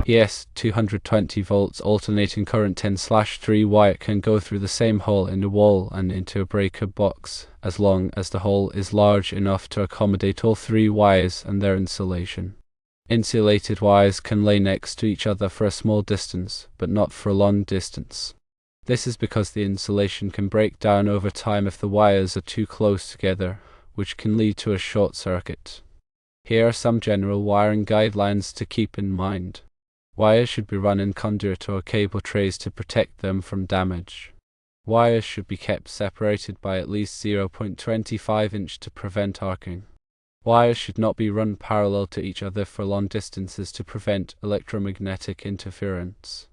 Yes, 220 volts alternating current 10/3 wire can go through the same hole in the wall and into a breaker box, as long as the hole is large enough to accommodate all three wires and their insulation. Insulated wires can lay next to each other for a small distance, but not for a long distance. This is because the insulation can break down over time if the wires are too close together, which can lead to a short circuit. Here are some general wiring guidelines to keep in mind. Wires should be run in conduit or cable trays to protect them from damage. Wires should be kept separated by at least 0.25 inch to prevent arcing. Wires should not be run parallel to each other for long distances to prevent electromagnetic interference.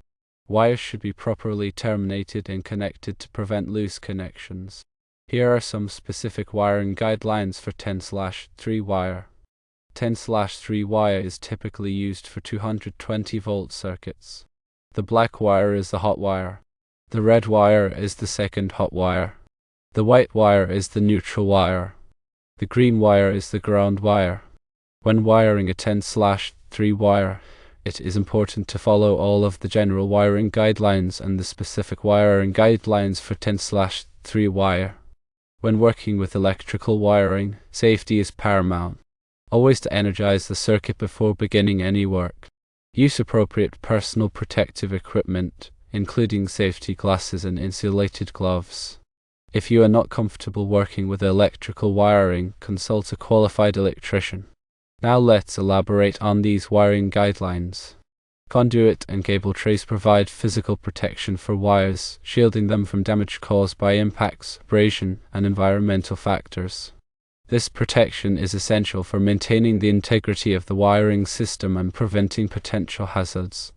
Wires should be properly terminated and connected to prevent loose connections. Here are some specific wiring guidelines for 10/3 wire. 10/3 wire is typically used for 220 volt circuits. The black wire is the hot wire. The red wire is the second hot wire. The white wire is the neutral wire. The green wire is the ground wire. When wiring a 10/3 wire, it is important to follow all of the general wiring guidelines and the specific wiring guidelines for 10/3 wire. When working with electrical wiring, safety is paramount. Always to energize the circuit before beginning any work. Use appropriate personal protective equipment, including safety glasses and insulated gloves. If you are not comfortable working with electrical wiring, consult a qualified electrician. Now let's elaborate on these wiring guidelines. Conduit and cable trays provide physical protection for wires, shielding them from damage caused by impacts, abrasion, and environmental factors. This protection is essential for maintaining the integrity of the wiring system and preventing potential hazards.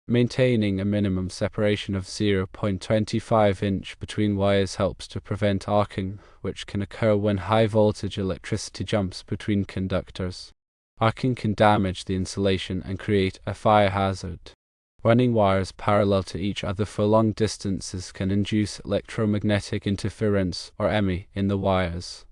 Maintaining a minimum separation of 0.25 inch between wires helps to prevent arcing, which can occur when high voltage electricity jumps between conductors. Arcing can damage the insulation and create a fire hazard. Running wires parallel to each other for long distances can induce electromagnetic interference, or EMI, in the wires.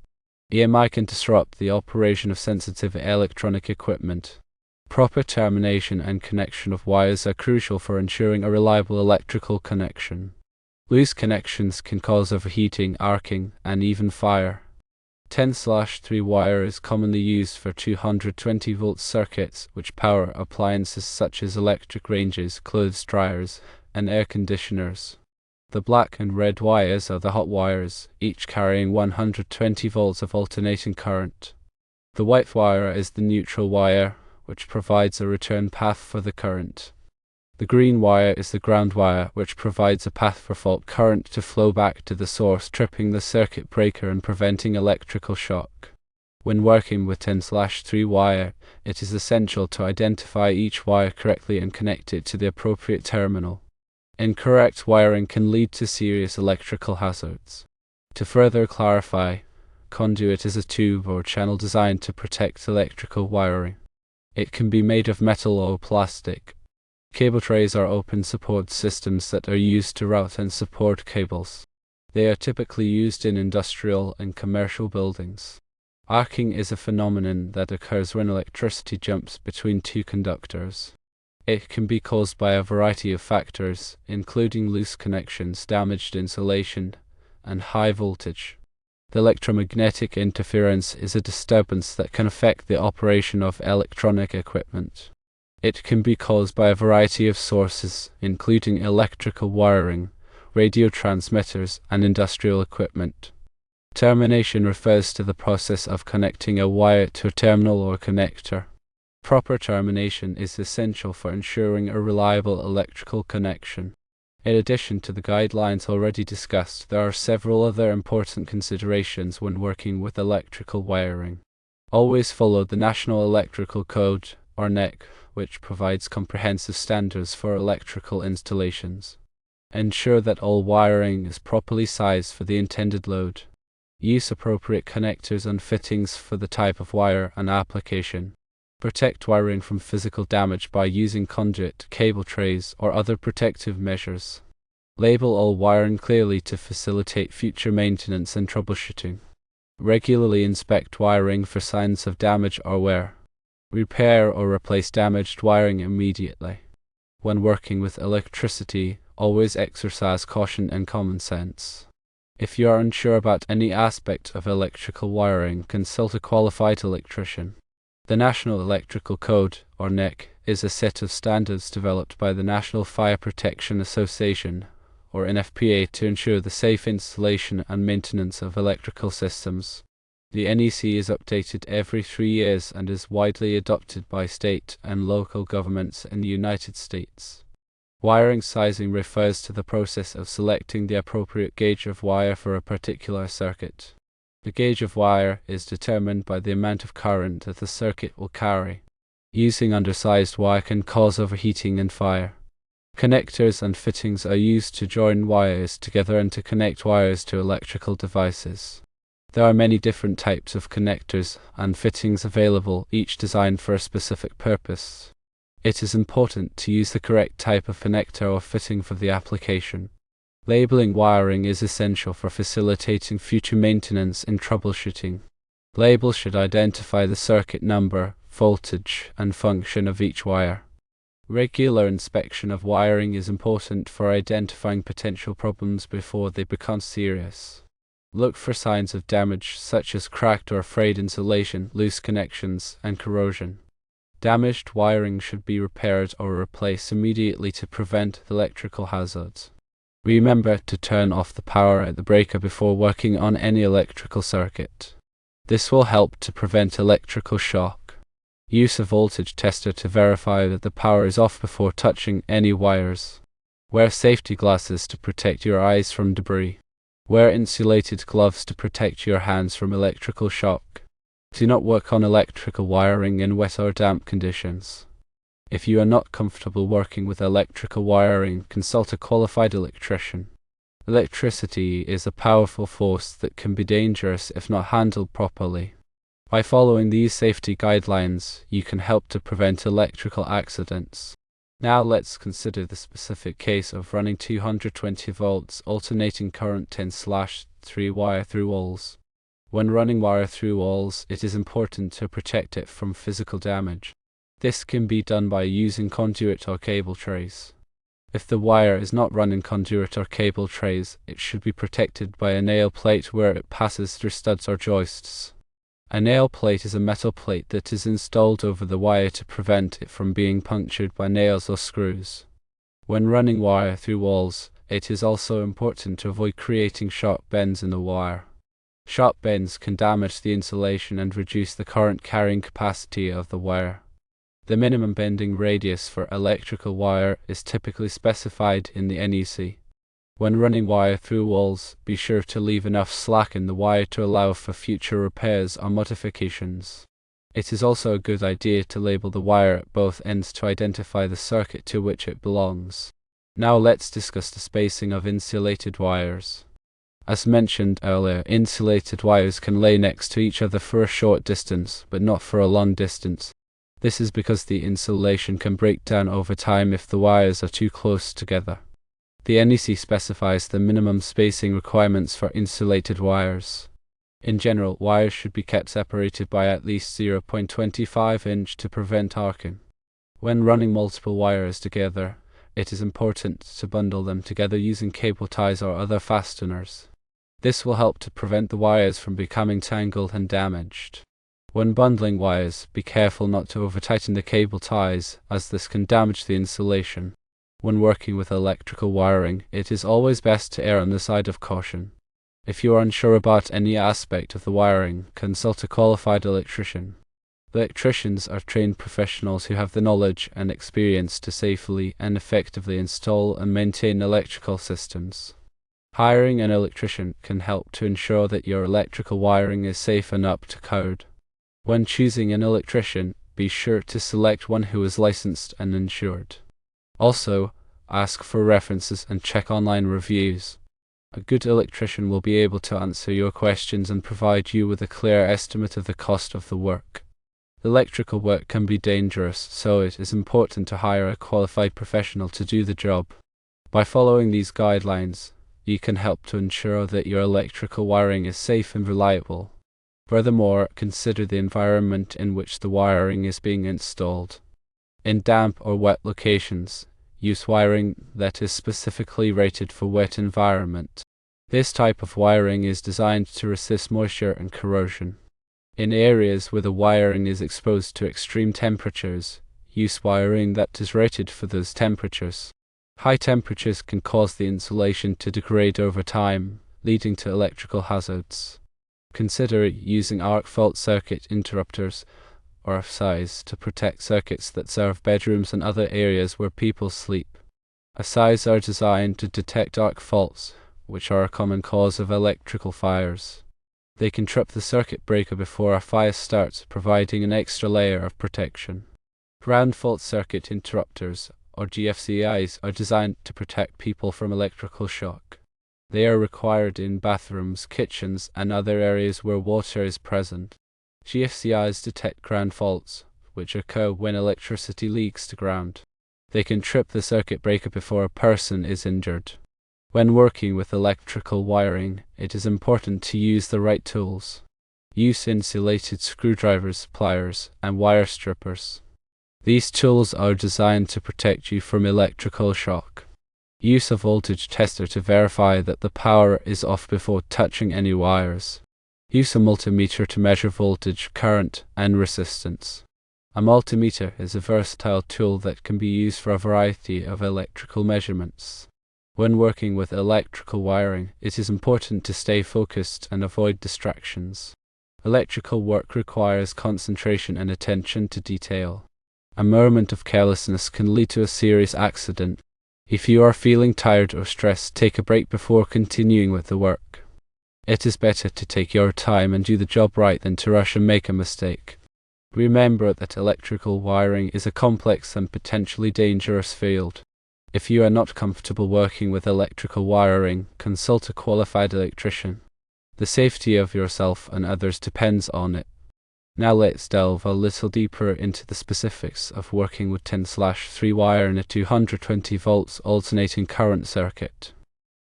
EMI can disrupt the operation of sensitive electronic equipment. Proper termination and connection of wires are crucial for ensuring a reliable electrical connection. Loose connections can cause overheating, arcing, and even fire. 10/3 wire is commonly used for 220 volt circuits, which power appliances such as electric ranges, clothes dryers, and air conditioners. The black and red wires are the hot wires, each carrying 120 volts of alternating current. The white wire is the neutral wire, which provides a return path for the current. The green wire is the ground wire, which provides a path for fault current to flow back to the source, tripping the circuit breaker and preventing electrical shock. When working with 10/3 wire, it is essential to identify each wire correctly and connect it to the appropriate terminal. Incorrect wiring can lead to serious electrical hazards. To further clarify, conduit is a tube or channel designed to protect electrical wiring. It can be made of metal or plastic. Cable trays are open support systems that are used to route and support cables. They are typically used in industrial and commercial buildings. Arcing is a phenomenon that occurs when electricity jumps between two conductors. It can be caused by a variety of factors, including loose connections, damaged insulation, and high voltage. The electromagnetic interference is a disturbance that can affect the operation of electronic equipment. It can be caused by a variety of sources, including electrical wiring, radio transmitters, and industrial equipment. Termination refers to the process of connecting a wire to a terminal or connector. Proper termination is essential for ensuring a reliable electrical connection. In addition to the guidelines already discussed, there are several other important considerations when working with electrical wiring. Always follow the National Electrical Code, or NEC, which provides comprehensive standards for electrical installations. Ensure that all wiring is properly sized for the intended load. Use appropriate connectors and fittings for the type of wire and application. Protect wiring from physical damage by using conduit, cable trays, or other protective measures. Label all wiring clearly to facilitate future maintenance and troubleshooting. Regularly inspect wiring for signs of damage or wear. Repair or replace damaged wiring immediately. When working with electricity, always exercise caution and common sense. If you are unsure about any aspect of electrical wiring, consult a qualified electrician. The National Electrical Code, or NEC, is a set of standards developed by the National Fire Protection Association, or NFPA, to ensure the safe installation and maintenance of electrical systems. The NEC is updated every 3 years and is widely adopted by state and local governments in the United States. Wiring sizing refers to the process of selecting the appropriate gauge of wire for a particular circuit. The gauge of wire is determined by the amount of current that the circuit will carry. Using undersized wire can cause overheating and fire. Connectors and fittings are used to join wires together and to connect wires to electrical devices. There are many different types of connectors and fittings available, each designed for a specific purpose. It is important to use the correct type of connector or fitting for the application. Labeling wiring is essential for facilitating future maintenance and troubleshooting. Labels should identify the circuit number, voltage, and function of each wire. Regular inspection of wiring is important for identifying potential problems before they become serious. Look for signs of damage such as cracked or frayed insulation, loose connections, and corrosion. Damaged wiring should be repaired or replaced immediately to prevent electrical hazards. Remember to turn off the power at the breaker before working on any electrical circuit. This will help to prevent electrical shock. Use a voltage tester to verify that the power is off before touching any wires. Wear safety glasses to protect your eyes from debris. Wear insulated gloves to protect your hands from electrical shock. Do not work on electrical wiring in wet or damp conditions. If you are not comfortable working with electrical wiring, consult a qualified electrician. Electricity is a powerful force that can be dangerous if not handled properly. By following these safety guidelines, you can help to prevent electrical accidents. Now let's consider the specific case of running 220 volts alternating current 10/3 wire through walls. When running wire through walls, it is important to protect it from physical damage. This can be done by using conduit or cable trays. If the wire is not run in conduit or cable trays, it should be protected by a nail plate where it passes through studs or joists. A nail plate is a metal plate that is installed over the wire to prevent it from being punctured by nails or screws. When running wire through walls, it is also important to avoid creating sharp bends in the wire. Sharp bends can damage the insulation and reduce the current carrying capacity of the wire. The minimum bending radius for electrical wire is typically specified in the NEC. When running wire through walls, be sure to leave enough slack in the wire to allow for future repairs or modifications. It is also a good idea to label the wire at both ends to identify the circuit to which it belongs. Now let's discuss the spacing of insulated wires. As mentioned earlier, insulated wires can lay next to each other for a short distance, but not for a long distance. This is because the insulation can break down over time if the wires are too close together. The NEC specifies the minimum spacing requirements for insulated wires. In general, wires should be kept separated by at least 0.25 inch to prevent arcing. When running multiple wires together, it is important to bundle them together using cable ties or other fasteners. This will help to prevent the wires from becoming tangled and damaged. When bundling wires, be careful not to over-tighten the cable ties, as this can damage the insulation. When working with electrical wiring, it is always best to err on the side of caution. If you are unsure about any aspect of the wiring, consult a qualified electrician. Electricians are trained professionals who have the knowledge and experience to safely and effectively install and maintain electrical systems. Hiring an electrician can help to ensure that your electrical wiring is safe and up to code. When choosing an electrician, be sure to select one who is licensed and insured. Also, ask for references and check online reviews. A good electrician will be able to answer your questions and provide you with a clear estimate of the cost of the work. Electrical work can be dangerous, so it is important to hire a qualified professional to do the job. By following these guidelines, you can help to ensure that your electrical wiring is safe and reliable. Furthermore, consider the environment in which the wiring is being installed. In damp or wet locations, Use wiring that is specifically rated for wet environment. This type of wiring is designed to resist moisture and corrosion. In areas where the wiring is exposed to extreme temperatures, use wiring that is rated for those temperatures. High temperatures can cause the insulation to degrade over time, leading to electrical hazards. Consider using arc fault circuit interrupters or size to protect circuits that serve bedrooms and other areas where people sleep. Size are designed to detect arc faults, which are a common cause of electrical fires. They can trip the circuit breaker before a fire starts, providing an extra layer of protection. Ground fault circuit interrupters, or GFCIs, are designed to protect people from electrical shock. They are required in bathrooms, kitchens, and other areas where water is present. GFCIs detect ground faults, which occur when electricity leaks to ground. They can trip the circuit breaker before a person is injured. When working with electrical wiring, it is important to use the right tools. Use insulated screwdrivers, pliers, and wire strippers. These tools are designed to protect you from electrical shock. Use a voltage tester to verify that the power is off before touching any wires. Use a multimeter to measure voltage, current, and resistance. A multimeter is a versatile tool that can be used for a variety of electrical measurements. When working with electrical wiring, it is important to stay focused and avoid distractions. Electrical work requires concentration and attention to detail. A moment of carelessness can lead to a serious accident. If you are feeling tired or stressed, take a break before continuing with the work. It is better to take your time and do the job right than to rush and make a mistake. Remember that electrical wiring is a complex and potentially dangerous field. If you are not comfortable working with electrical wiring, consult a qualified electrician. The safety of yourself and others depends on it. Now let's delve a little deeper into the specifics of working with 10/3 wire in a 220 volts alternating current circuit.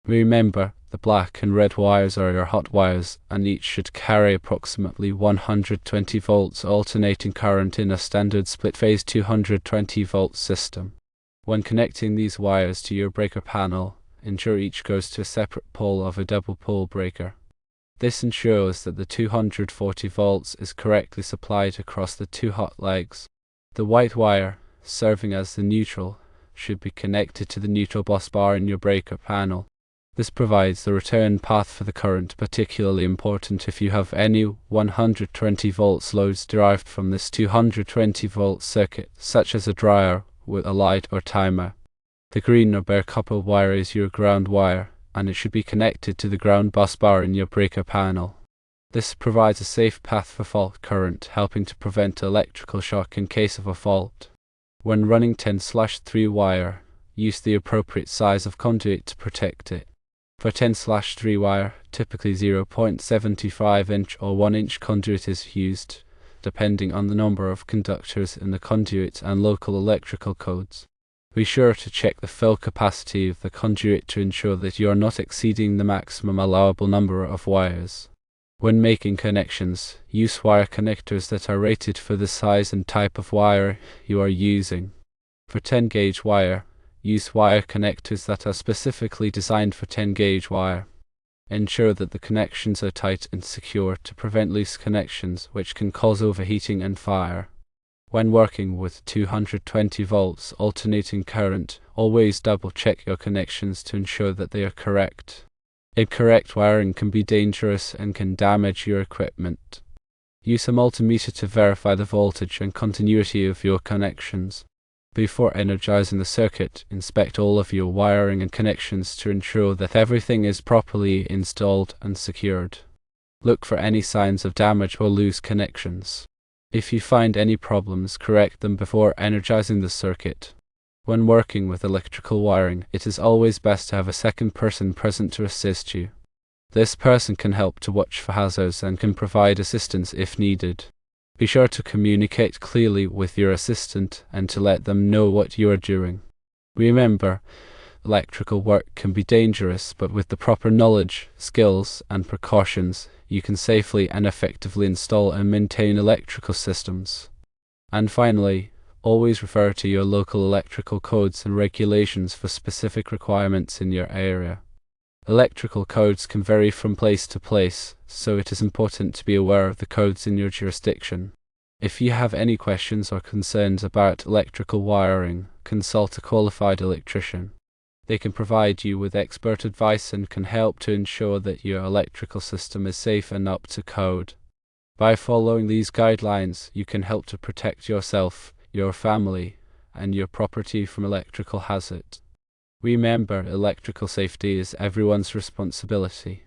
Remember, the black and red wires are your hot wires, and each should carry approximately 120 volts alternating current in a standard split-phase 220 volt system. When connecting these wires to your breaker panel, ensure each goes to a separate pole of a double pole breaker. This ensures that the 240 volts is correctly supplied across the two hot legs. The white wire, serving as the neutral, should be connected to the neutral bus bar in your breaker panel. This provides the return path for the current, particularly important if you have any 120 volts loads derived from this 220 volt circuit, such as a dryer with a light or timer. The green or bare copper wire is your ground wire, and it should be connected to the ground bus bar in your breaker panel. This provides a safe path for fault current, helping to prevent electrical shock in case of a fault. When running 10/3 wire, use the appropriate size of conduit to protect it. For 10/3 wire, typically 0.75 inch or 1 inch conduit is used, depending on the number of conductors in the conduit and local electrical codes. Be sure to check the fill capacity of the conduit to ensure that you are not exceeding the maximum allowable number of wires. When making connections, use wire connectors that are rated for the size and type of wire you are using. For 10 gauge wire, use wire connectors that are specifically designed for 10 gauge wire. Ensure that the connections are tight and secure to prevent loose connections, which can cause overheating and fire. When working with 220 volts alternating current, always double check your connections to ensure that they are correct. Incorrect wiring can be dangerous and can damage your equipment. Use a multimeter to verify the voltage and continuity of your connections. Before energizing the circuit, inspect all of your wiring and connections to ensure that everything is properly installed and secured. Look for any signs of damage or loose connections. If you find any problems, correct them before energizing the circuit. When working with electrical wiring, it is always best to have a second person present to assist you. This person can help to watch for hazards and can provide assistance if needed. Be sure to communicate clearly with your assistant and to let them know what you are doing. Remember, electrical work can be dangerous, but with the proper knowledge, skills, and precautions, you can safely and effectively install and maintain electrical systems. And finally, Always refer to your local electrical codes and regulations for specific requirements in your area. Electrical codes can vary from place to place, so it is important to be aware of the codes in your jurisdiction. If you have any questions or concerns about electrical wiring, consult a qualified electrician. They can provide you with expert advice and can help to ensure that your electrical system is safe and up to code. By following these guidelines, you can help to protect yourself, your family, and your property from electrical hazard. Remember, electrical safety is everyone's responsibility.